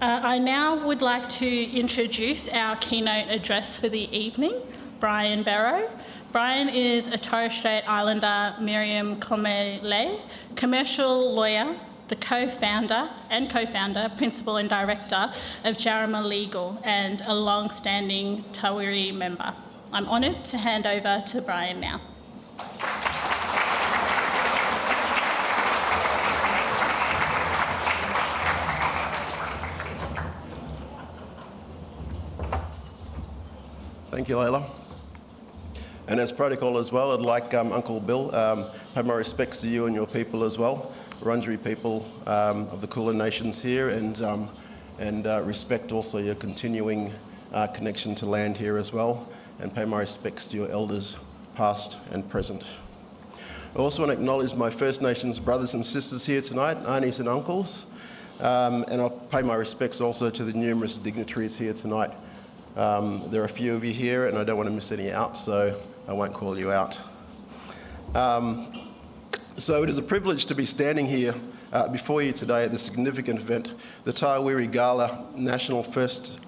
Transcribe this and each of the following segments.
I now would like to introduce our keynote address for the evening, Brian Bero. Brian is a Torres Strait Islander Meriam commercial lawyer, the co-founder, principal and director of Jaramer Legal, and a long-standing Tarwirri member. I'm honoured to hand over to Brian now. Thank you, Layla. And as protocol as well, I'd like Uncle Bill, pay my respects to you and your people as well, Wurundjeri people of the Kulin Nations here, and respect also your continuing connection to land here as well, and pay my respects to your elders, past and present. I also want to acknowledge my First Nations brothers and sisters here tonight, aunties and uncles, and I'll pay my respects also to the numerous dignitaries here tonight. There are a few of you here, and I don't want to miss any out, so I won't call you out. So it is a privilege to be standing here before you today at this significant event, the Tarwirri Gala National First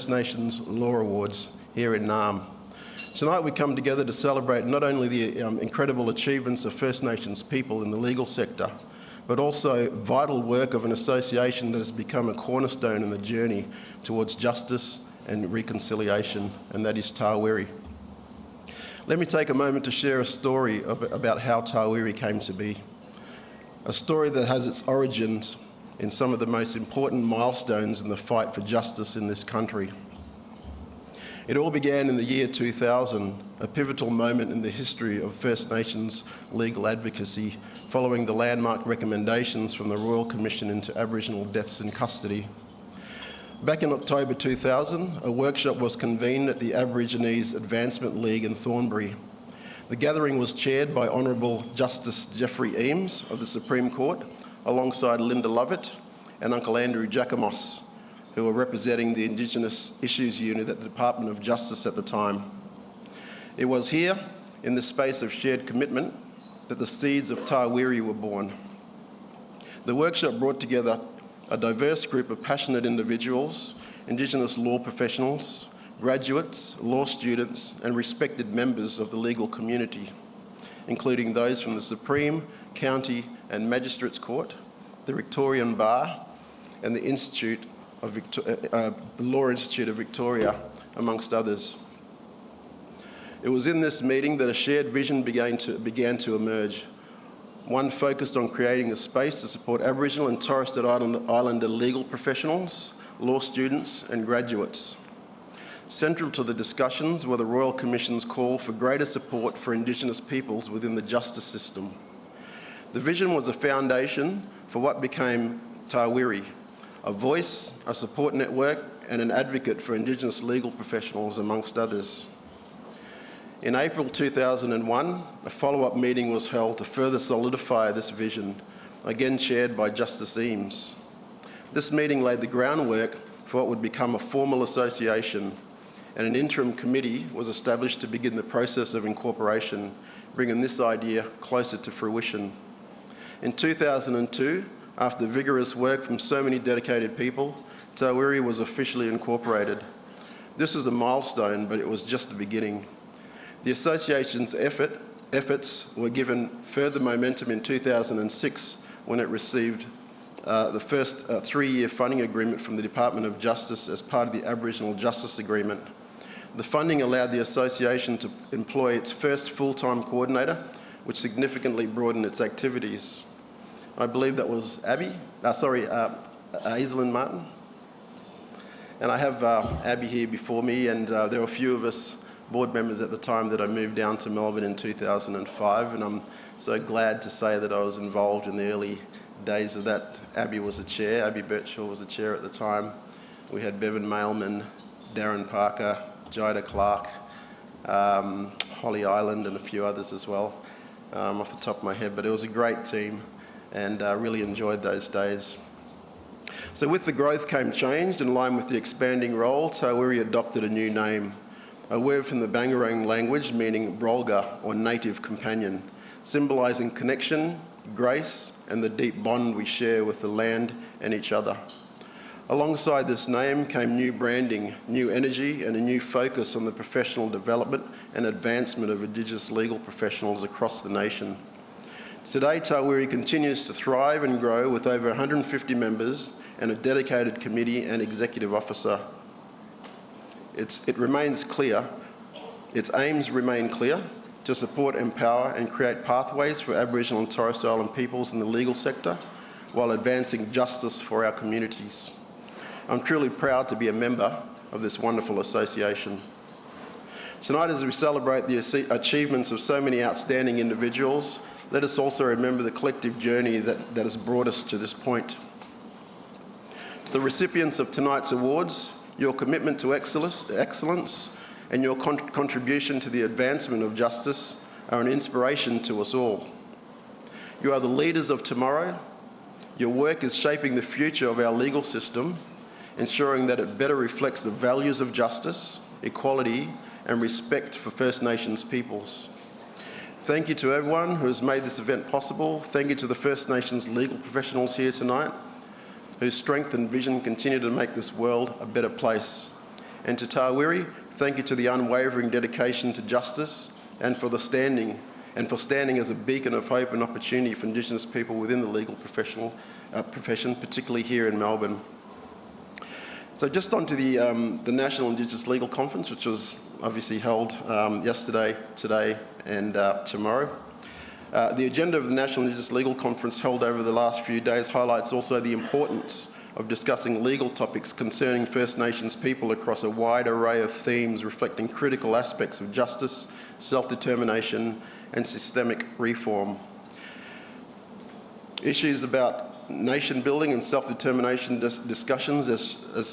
Nations Law Awards here in Naarm. Tonight we come together to celebrate not only the incredible achievements of First Nations people in the legal sector, but also vital work of an association that has become a cornerstone in the journey towards justice and reconciliation, and that is Tarwirri. Let me take a moment to share a story about how Tarwirri came to be. A story that has its origins in some of the most important milestones in the fight for justice in this country. It all began in the year 2000, a pivotal moment in the history of First Nations legal advocacy, following the landmark recommendations from the Royal Commission into Aboriginal Deaths in Custody. Back in October 2000, a workshop was convened at the Aborigines Advancement League in Thornbury. The gathering was chaired by Honourable Justice Geoffrey Eames of the Supreme Court, alongside Linda Lovett and Uncle Andrew Jacomos, who were representing the Indigenous Issues Unit at the Department of Justice at the time. It was here, in the space of shared commitment, that the seeds of Tarwirri were born. The workshop brought together a diverse group of passionate individuals, Indigenous law professionals, graduates, law students, and respected members of the legal community, including those from the Supreme, County, and Magistrates Court, the Victorian Bar, and the Law Institute of Victoria, amongst others. It was in this meeting that a shared vision began to emerge. One focused on creating a space to support Aboriginal and Torres Strait Islander legal professionals, law students, and graduates. Central to the discussions were the Royal Commission's call for greater support for Indigenous peoples within the justice system. The vision was a foundation for what became Tarwirri, a voice, a support network, and an advocate for Indigenous legal professionals, amongst others. In April 2001, a follow-up meeting was held to further solidify this vision, again chaired by Justice Eames. This meeting laid the groundwork for what would become a formal association, and an interim committee was established to begin the process of incorporation, bringing this idea closer to fruition. In 2002, after vigorous work from so many dedicated people, Tarwirri was officially incorporated. This was a milestone, but it was just the beginning. The association's efforts were given further momentum in 2006 when it received the first 3-year funding agreement from the Department of Justice as part of the Aboriginal Justice Agreement. The funding allowed the association to employ its first full-time coordinator, which significantly broadened its activities. I believe that was Aislinn Martin. And I have Abby here before me, and there were a few of us board members at the time that I moved down to Melbourne in 2005, and I'm so glad to say that I was involved in the early days of that. Abby was a chair, Abby Birchall was a chair at the time. We had Bevan Mailman, Darren Parker, Jida Clark, Holly Island, and a few others as well, off the top of my head, but it was a great team, and really enjoyed those days. So with the growth came change. In line with the expanding role, Tarwirri adopted a new name, a word from the Bangarang language meaning brolga, or native companion, symbolising connection, grace, and the deep bond we share with the land and each other. Alongside this name came new branding, new energy, and a new focus on the professional development and advancement of Indigenous legal professionals across the nation. Today, Tarwirri continues to thrive and grow with over 150 members and a dedicated committee and executive officer. Its aims remain clear: to support, empower and create pathways for Aboriginal and Torres Strait Islander peoples in the legal sector while advancing justice for our communities. I'm truly proud to be a member of this wonderful association. Tonight, as we celebrate the achievements of so many outstanding individuals, let us also remember the collective journey that has brought us to this point. To the recipients of tonight's awards, your commitment to excellence and your contribution to the advancement of justice are an inspiration to us all. You are the leaders of tomorrow. Your work is shaping the future of our legal system, ensuring that it better reflects the values of justice, equality, and respect for First Nations peoples. Thank you to everyone who has made this event possible. Thank you to the First Nations legal professionals here tonight, whose strength and vision continue to make this world a better place. And to Tarwirri, thank you to the unwavering dedication to justice and for standing as a beacon of hope and opportunity for Indigenous people within the legal profession, particularly here in Melbourne. So just on to the National Indigenous Legal Conference, which was obviously held yesterday, today and tomorrow. The agenda of the National Indigenous Legal Conference held over the last few days highlights also the importance of discussing legal topics concerning First Nations people across a wide array of themes reflecting critical aspects of justice, self-determination and systemic reform. Issues about nation building and self-determination discussions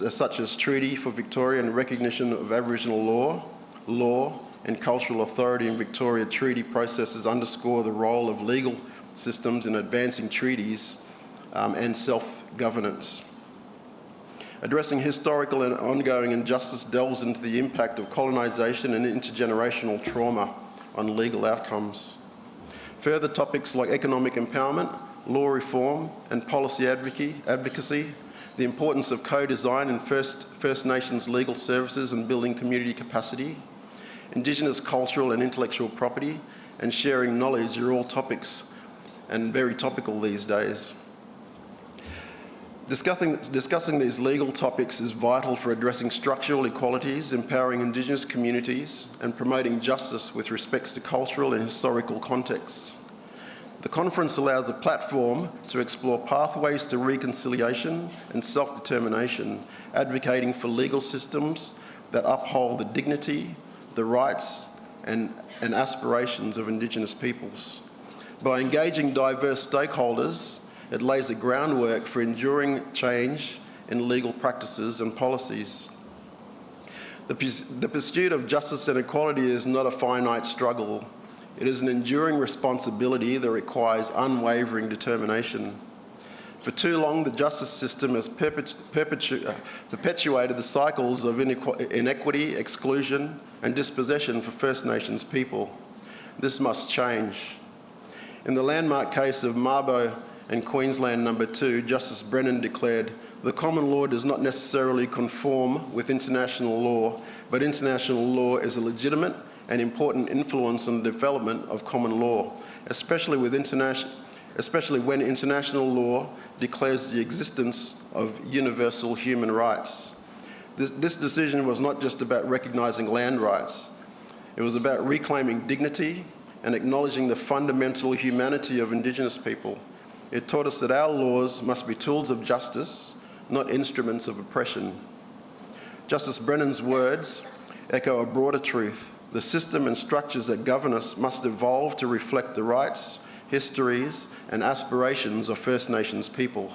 such as Treaty for Victoria and recognition of Aboriginal law and cultural authority in Victoria treaty processes underscore the role of legal systems in advancing treaties and self-governance. Addressing historical and ongoing injustice delves into the impact of colonisation and intergenerational trauma on legal outcomes. Further topics like economic empowerment, law reform and policy advocacy, the importance of co-design in First Nations legal services and building community capacity, Indigenous cultural and intellectual property, and sharing knowledge are all topics and very topical these days. Discussing these legal topics is vital for addressing structural equalities, empowering Indigenous communities, and promoting justice with respect to cultural and historical contexts. The conference allows a platform to explore pathways to reconciliation and self-determination, advocating for legal systems that uphold the dignity, the rights and aspirations of Indigenous peoples. By engaging diverse stakeholders, it lays the groundwork for enduring change in legal practices and policies. The pursuit of justice and equality is not a finite struggle. It is an enduring responsibility that requires unwavering determination. For too long, the justice system has perpetuated the cycles of inequity, exclusion, and dispossession for First Nations people. This must change. In the landmark case of Mabo and Queensland No. 2, Justice Brennan declared, "The common law does not necessarily conform with international law, but international law is a legitimate and important influence on the development of common law, especially when international law declares the existence of universal human rights." This decision was not just about recognising land rights. It was about reclaiming dignity and acknowledging the fundamental humanity of Indigenous people. It taught us that our laws must be tools of justice, not instruments of oppression. Justice Brennan's words echo a broader truth. The system and structures that govern us must evolve to reflect the rights, histories, and aspirations of First Nations people.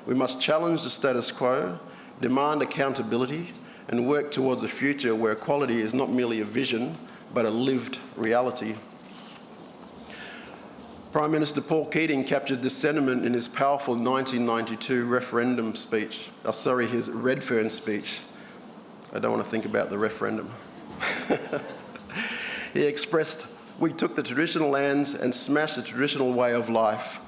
We must challenge the status quo, demand accountability, and work towards a future where equality is not merely a vision, but a lived reality. Prime Minister Paul Keating captured this sentiment in his powerful 1992 referendum speech. His Redfern speech. I don't want to think about the referendum. He expressed, "We took the traditional lands and smashed the traditional way of life.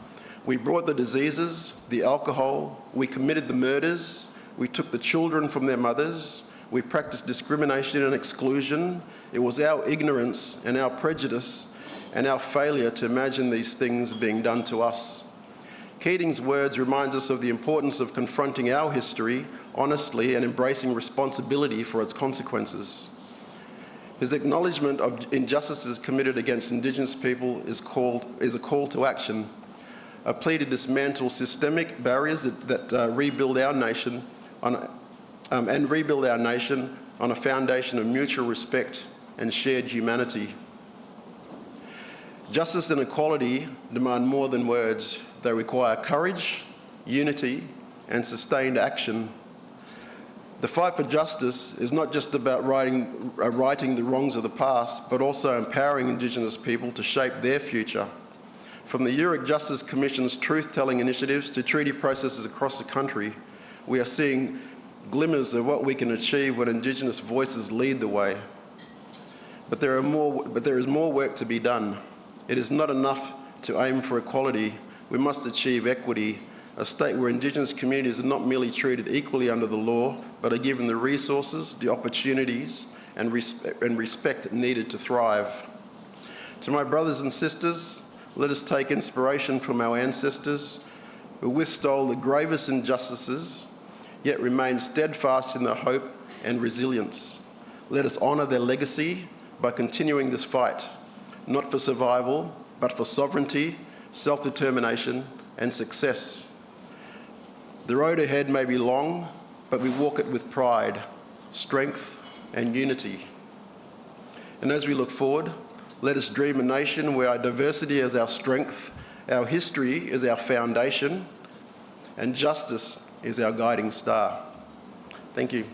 We brought the diseases, the alcohol, we committed the murders, We took the children from their mothers. We practiced discrimination and exclusion. It was our ignorance and our prejudice and our failure to imagine these things being done to us. Keating's words remind us of the importance of confronting our history honestly and embracing responsibility for its consequences. His acknowledgement of injustices committed against Indigenous people is a call to action, a plea to dismantle systemic barriers that rebuild our nation on a foundation of mutual respect and shared humanity. Justice and equality demand more than words. They require courage, unity, and sustained action. The fight for justice is not just about righting the wrongs of the past, but also empowering Indigenous people to shape their future. From the Yoorrook Justice Commission's truth-telling initiatives to treaty processes across the country, we are seeing glimmers of what we can achieve when Indigenous voices lead the way. But there is more work to be done. It is not enough to aim for equality. We must achieve equity, a state where Indigenous communities are not merely treated equally under the law, but are given the resources, the opportunities, and respect needed to thrive. To my brothers and sisters, let us take inspiration from our ancestors who withstood the gravest injustices, yet remained steadfast in their hope and resilience. Let us honour their legacy by continuing this fight, not for survival, but for sovereignty, self-determination, and success. The road ahead may be long, but we walk it with pride, strength, and unity. And as we look forward, let us dream a nation where our diversity is our strength, our history is our foundation, and justice is our guiding star. Thank you.